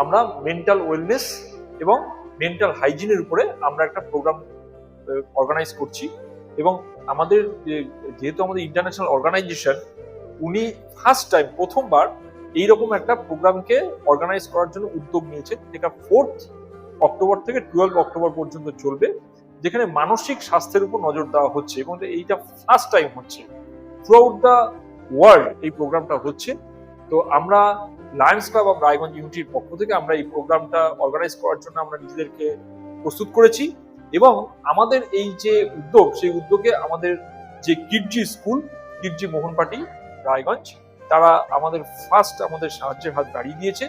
আমরা mental wellness এবং mental হাইজিনের উপরে আমরা একটা প্রোগ্রাম অর্গানাইজ করছি। এবং আমাদের যেহেতু আমাদের ইন্টারন্যাশনাল অর্গানাইজেশন, উনি ফার্স্ট টাইম প্রথমবার এইরকম একটা প্রোগ্রামকে অর্গানাইজ করার জন্য উদ্যোগ নিয়েছেন, যেটা 4 অক্টোবর থেকে 12 অক্টোবর পর্যন্ত চলবে, যেখানে মানসিক স্বাস্থ্যের উপর নজর দেওয়া হচ্ছে এবং এইটা ফার্স্ট টাইম হচ্ছে থ্রু আউট দ্য ওয়ার্ল্ড। এই প্রোগ্রামটা হচ্ছে। তো আমরা লায়ন্স ক্লাব অফ রায়গঞ্জ ইউনিটির পক্ষ থেকে আমরা এই প্রোগ্রামটা অর্গানাইজ করার জন্য আমরা নিজেদেরকে প্রস্তুত করেছি। এবং আমাদের এই যে উদ্যোগ, সেই উদ্যোগে আমাদের যে কিডজি স্কুল, কিডজি মোহনপাটি রায়গঞ্জ, তারা আমাদের সাহায্যের হাত বাড়িয়ে দিয়েছে।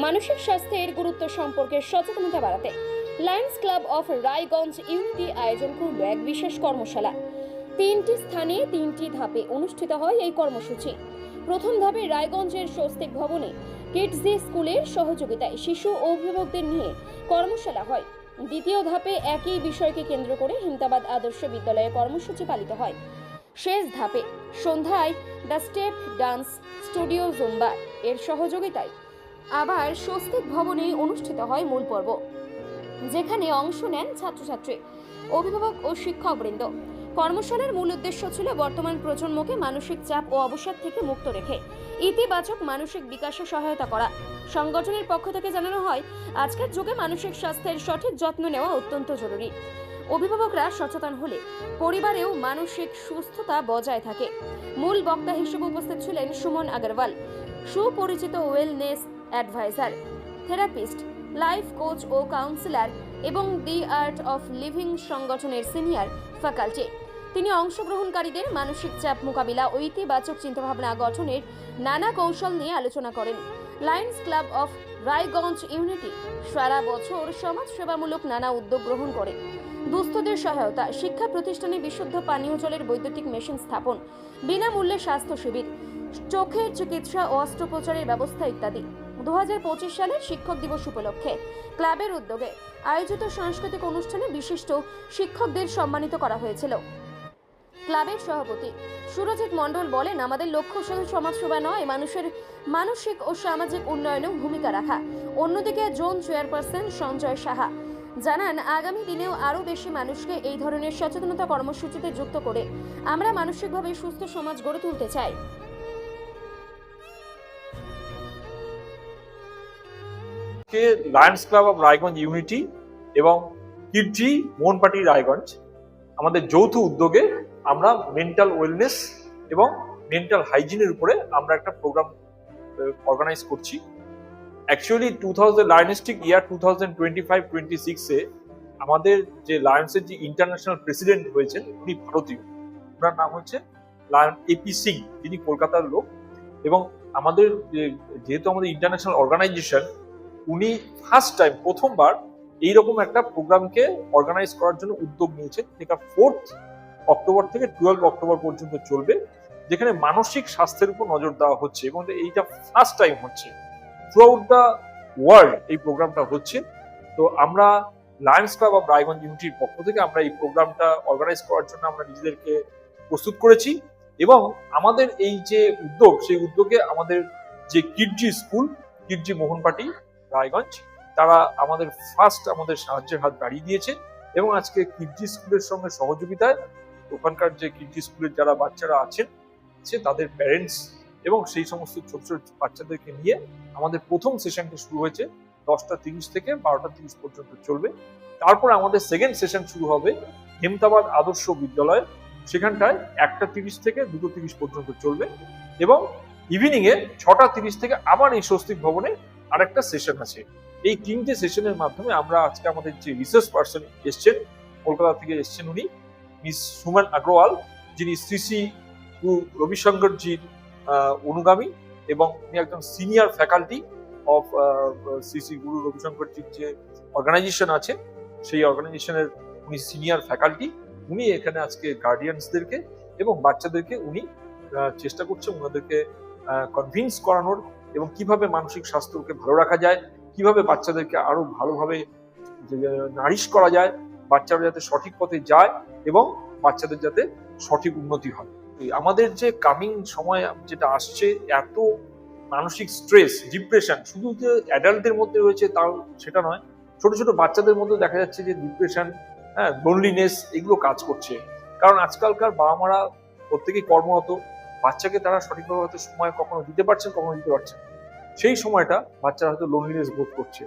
মানসিক স্বাস্থ্যের গুরুত্ব সম্পর্কে সচেতনতা বাড়াতে Lions club of Raiganj unity আয়োজন করল এক বিশেষ কর্মশালা। 3টি স্থানে 3টি ধাপে অনুষ্ঠিত হয় এই কর্মসূচি। প্রথম ধাপে রায়গঞ্জের স্বস্তিক ভবনে কিডজি স্কুলের সহযোগিতায় শিশু ও অভিভাবকদের নিয়ে কর্মশালা হয়। দ্বিতীয় ধাপে একই বিষয়কে কেন্দ্র করে হিমতাবাদ আদর্শ বিদ্যালয়ে কর্মসূচি পালিত হয়। শেষ ধাপে সন্ধ্যায় the step dance studio Zumba এর সহযোগিতায় আবার স্বস্তিক ভবনে অনুষ্ঠিত হয় মূল পর্ব, যেখানে অংশ নেন ছাত্রছাত্রী, অভিভাবক ও শিক্ষকবৃন্দ। কর্মশালার মূল উদ্দেশ্য ছিল বর্তমান প্রজন্মকে মানসিক চাপ ও অবসাদ থেকে মুক্ত রেখে ইতিবাচক মানসিক বিকাশে সহায়তা করা। সংগঠনের পক্ষ থেকে জানানো হয়, আজকের যুগে মানসিক স্বাস্থ্যের সঠিক যত্ন নেওয়া অত্যন্ত জরুরি। অভিভাবকরা সচেতন হলে পরিবারেও মানসিক সুস্থতা বজায় থাকে। মূল বক্তা হিসেবে উপস্থিত ছিলেন সুমন আগরওয়াল, সুপরিচিত wellness adviser, therapist, life coach ও কাউন্সিলর এবং দি আর্ট অফ লিভিং সংগঠনের সিনিয়র ফ্যাকাল্টি। তিনি অংশগ্রহণকারীদের মানসিক চাপ মোকাবিলা ও ইতিবাচক চিন্তাভাবনা গঠনের নানা কৌশল নিয়ে আলোচনা করেন। Lions club of Raiganj unity সারা বছর সমাজসেবামূলক নানা উদ্যোগ গ্রহণ করে। দুস্থদের সহায়তা, শিক্ষা প্রতিষ্ঠানে বিশুদ্ধ পানীয় জলের বৈদ্যুতিক মেশিন স্থাপন, বিনামূল্যে স্বাস্থ্য শিবির, চোখের চিকিৎসা ও অস্ত্রোপচারের ব্যবস্থা ইত্যাদি। 2025 সালের শিক্ষক দিবস উপলক্ষে ক্লাবের উদ্যোগে আয়োজিত সাংস্কৃতিক অনুষ্ঠানে বিশিষ্ট শিক্ষকদের সম্মানিত করা হয়েছিল। ক্লাবের সভাপতি সুরজিৎ মণ্ডল বলেন, আমাদের লক্ষ্য শুধু সমাজসেবা নয়, মানুষের মানসিক ও সামাজিক উন্নয়নেও ভূমিকা রাখা। অন্যদিকে জোন চেয়ারপারসন সঞ্জয় সাহা জানান, আগামী দিনেও আরও বেশি মানুষকে এই ধরনের সচেতনতা কর্মসূচিতে যুক্ত করে আমরা মানসিকভাবে সুস্থ সমাজ গড়ে তুলতে চাই। Lions club of Raiganj unity এবং কিডজি মোহনপাটি রায়গঞ্জ আমাদের যৌথ উদ্যোগে আমরা মেন্টাল ওয়েলনেস এবং মেন্টাল হাইজিনের উপরে আমরা একটা প্রোগ্রাম অর্গানাইজ করছি। অ্যাকচুয়ালি 2000 লায়ন্সটিক ইয়ার 2025-26 আমাদের যে লায়ন্সের যে ইন্টারন্যাশনাল প্রেসিডেন্ট হয়েছেন, উনি ভারতীয়, ওনার নাম হচ্ছে লায়ন এপি সিং, যিনি কলকাতার লোক। এবং আমাদের যেহেতু আমাদের ইন্টারন্যাশনাল অর্গানাইজেশন, উনি ফার্স্ট টাইম প্রথমবার এইরকম একটা প্রোগ্রামকে অর্গানাইজ করার জন্য উদ্যোগ নিয়েছেন, যেটা 4 অক্টোবর থেকে 12 অক্টোবর পর্যন্ত চলবে, যেখানে মানসিক স্বাস্থ্যের উপর নজর দেওয়া হচ্ছে এবং এইটা ফার্স্ট টাইম হচ্ছে থ্রু আউট দ্য ওয়ার্ল্ড। এই প্রোগ্রামটা হচ্ছে। তো আমরা লায়ন্স ক্লাব অফ রায়গঞ্জ ইউনিটির পক্ষ থেকে আমরা এই প্রোগ্রামটা অর্গানাইজ করার জন্য আমরা নিজেদেরকে প্রস্তুত করেছি। এবং আমাদের এই যে উদ্যোগ, সেই উদ্যোগে আমাদের যে কিডজি স্কুল, কিডজি মোহনপাটি রায়গঞ্জ, তারা আমাদের সাহায্যের হাত বাড়িয়ে দিয়েছে। এবং আজকে কিডজি স্কুলের সঙ্গে সহযোগিতায় ওখানকার যে কিডজি স্কুলের যারা বাচ্চারা আছেন, তাদের প্যারেন্টস এবং সেই সমস্ত ছোট ছোট বাচ্চাদেরকে নিয়ে আমাদের প্রথম সেশনটা শুরু হয়েছে 10:30 থেকে 12:30 পর্যন্ত চলবে। তারপর আমাদের সেকেন্ড সেশন শুরু হবে হিমতাবাদ আদর্শ বিদ্যালয়ে, সেখানটায় 1:30 থেকে 2:30 পর্যন্ত চলবে। এবং ইভিনিং এ 6:30 থেকে আবার এই স্বস্তিক ভবনে আরেকটা সেশন আছে। এই 3টে সেশনের মাধ্যমে আমরা আজকে আমাদের যে রিসার্চ পার্সন এসছেন, কলকাতা থেকে এসছেন, উনি মিস সুমন আগরওয়াল, যিনি শ্রী গুরু রবিশঙ্করজির অনুগামী এবং উনি একজন senior faculty of Shri Guru রবিশঙ্করজির যে অর্গানাইজেশন আছে, সেই অর্গানাইজেশনের উনি সিনিয়র ফ্যাকাল্টি। উনি এখানে আজকে গার্ডিয়ানসদেরকে এবং বাচ্চাদেরকে উনি চেষ্টা করছেন ওনাদেরকে কনভিন্স করানোর, এবং কিভাবে মানসিক স্বাস্থ্যকে ভালো রাখা যায়, কিভাবে বাচ্চাদেরকে আরো ভালোভাবে নারিশ করা যায়, বাচ্চারা যাতে সঠিক পথে যায় এবং বাচ্চাদের যাতে সঠিক উন্নতি হয়। আমাদের যে কামিং সময় যেটা আসছে, এত মানসিক স্ট্রেস, ডিপ্রেশন শুধু যে অ্যাডাল্টদের মধ্যে রয়েছে তাও সেটা নয়, ছোট ছোট বাচ্চাদের মধ্যে দেখা যাচ্ছে যে ডিপ্রেশন, হ্যাঁ, লোনলিনেস এগুলো কাজ করছে। কারণ আজকালকার বাবা মারা প্রত্যেকেই কর্মরত, বাচ্চাকে তারা সঠিকভাবে হয়তো সময় কখনো দিতে পারছেন, কখনো দিতে পারছেন না। সেই সময়টা বাচ্চারা হয়তো লোনলিনেস বোধ করছে।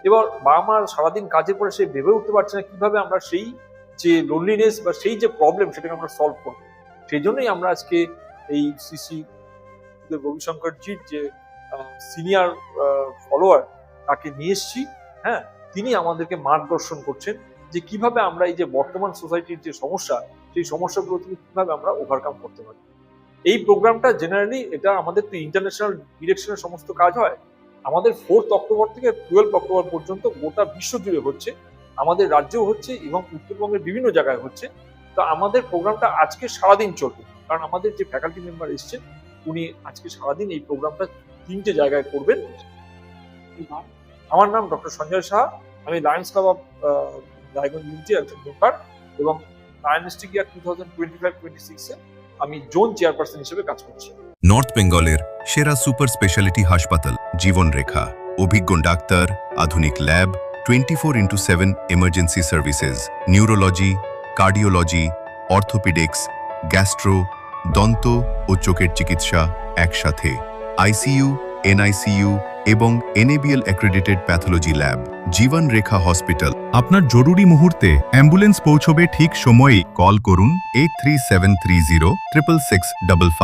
এবার বাবা মা সারাদিন কাজের পরে সে ভেবে উঠতে পারছে না কিভাবে আমরা সেই যে লোনলিনেস বা সেই যে প্রবলেম সেটাকে আমরা সলভ করবো। সেই জন্যই আমরা আজকে এই শ্রী রবিশঙ্করজির যে সিনিয়র ফলোয়ার তাকে নিয়ে এসেছি। হ্যাঁ, তিনি আমাদেরকে মার্গদর্শন করছেন যে কিভাবে আমরা এই যে বর্তমান সোসাইটির যে সমস্যা, সেই সমস্যাগুলো থেকে কিভাবে আমরা ওভারকাম করতে পারি। এই প্রোগ্রামটা জেনারেলি এটা আমাদের তো ইন্টারন্যাশনাল ডিরেকশনের সমস্ত কাজ হয়, আমাদের 4 অক্টোবর থেকে 12 অক্টোবর পর্যন্ত গোটা বিশ্ব জুড়ে হচ্ছে, আমাদের রাজ্যেও হচ্ছে এবং উত্তরবঙ্গের বিভিন্ন জায়গায় হচ্ছে। তো আমাদের প্রোগ্রামটা আজকে সারাদিন চলবে, কারণ আমাদের যে ফ্যাকাল্টি মেম্বার এসছেন উনি আজকে সারাদিন এই প্রোগ্রামটা 3টে জায়গায় করবেন। আমার নাম ডক্টর সঞ্জয় সাহা, আমি লায়ন্স ক্লাব অফ রায়গঞ্জ ইউনিটির একজন মেম্বার এবং ডায়াগনস্টিক ইয়ার 2025-26 এ আমি জোন চেয়ারপারসন হিসেবে কাজ করছি। নর্থ বেঙ্গলের সেরা সুপার স্পেশালিটি হাসপাতাল জীবনরেখা, অভিজ্ঞ ডাক্তার, আধুনিক lab, 24x7 emergency services, neurology, cardiology, orthopaedics, gastro, দন্ত ও চোখের চিকিৎসা একসাথে, আইসিইউ, এনআইসিইউ এবং এনএবিএল অ্যাক্রেডিটেড প্যাথোলজি ল্যাব। জীবন রেখা হসপিটাল। আপনার জরুরি মুহূর্তে অ্যাম্বুলেন্স পৌঁছবে ঠিক সময়েই। কল করুন 83730 66655।